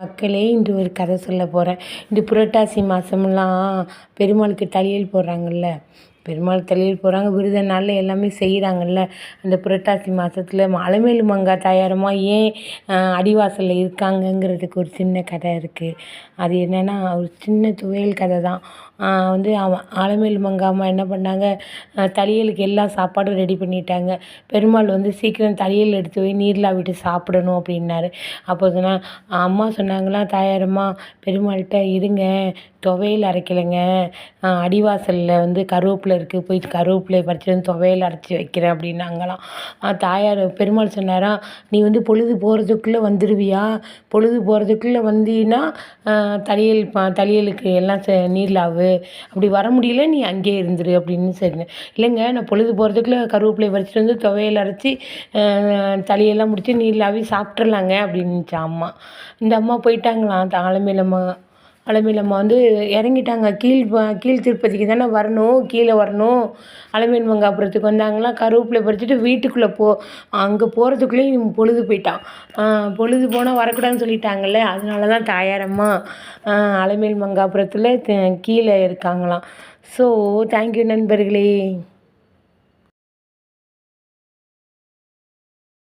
மக்களே, இன்று ஒரு கதை சொல்ல போகிறேன். இந்த புரட்டாசி மாதம்லாம் பெருமாளுக்கு தளியல் போடுறாங்கல்ல, பெருமாள் தளியல் போடுறாங்க, விரத நாளில் எல்லாமே செய்கிறாங்கல்ல. அந்த புரட்டாசி மாதத்தில் அலமேலு மங்கா தாயாரம்மா ஏன் அடிவாசலில் இருக்காங்கங்கிறதுக்கு ஒரு சின்ன கதை இருக்குது. அது என்னென்னா, ஒரு சின்ன துவையல் கதை தான். வந்து அலமேலு மங்கா அம்மா என்ன பண்ணாங்க, தளியலுக்கு எல்லா சாப்பாடும் ரெடி பண்ணிட்டாங்க. பெருமாள் வந்து சீக்கிரம் தளியல் எடுத்து போய் நீர்லா விட்டு சாப்பிடணும் அப்படின்னாரு. அப்போ அம்மா சொன்னாங்களாம், தாயாரம்மா பெருமாள்கிட்ட, இருங்க துவையல் அரைக்கலைங்க, அடிவாசலில் வந்து கருவேப்பிலை இருக்குது, போயிட்டு கருவேப்பிலையை பறிச்சுட்டு வந்து துவையல் அரைச்சி வைக்கிறேன் அப்படின்னாங்களாம். பெருமாள் சொன்னாராம், நீ வந்து பொழுது போகிறதுக்குள்ளே வந்துடுவியா, பொழுது போகிறதுக்குள்ளே வந்தீன்னா தளியலுக்கு எல்லாம் நீர்லாவு, அப்படி வர முடியல நீ அங்கேயே இருந்துரு அப்படின்னு சொன்னேன். இல்லைங்க, நான் பொழுது போகிறதுக்குள்ளே கருவேப்பிலையை பறிச்சுட்டு வந்து துவையல் அரைச்சி தளியெல்லாம் முடித்து நீர்லாவி சாப்பிட்றலாங்க அப்படின்னுச்சு அம்மா. இந்த அம்மா போயிட்டாங்களாம். அலமேலம்மா வந்து இறங்கிட்டாங்க. கீழ் திருப்பதிக்கு தானே வரணும், கீழே வரணும். அலமேலு மங்காபுரத்துக்கு வந்தாங்களாம். கருவேப்பிலை பறிச்சுட்டு வீட்டுக்குள்ளே அங்கே போகிறதுக்குள்ளேயும் பொழுது போயிட்டான். பொழுது போனால் வரக்கூடாதுன்னு சொல்லிட்டாங்கல்ல, அதனால தான் தாயாரம்மா அலமேலு மங்காபுரத்தில் கீழே இருக்காங்களாம். ஸோ தேங்க்யூ நண்பர்களே.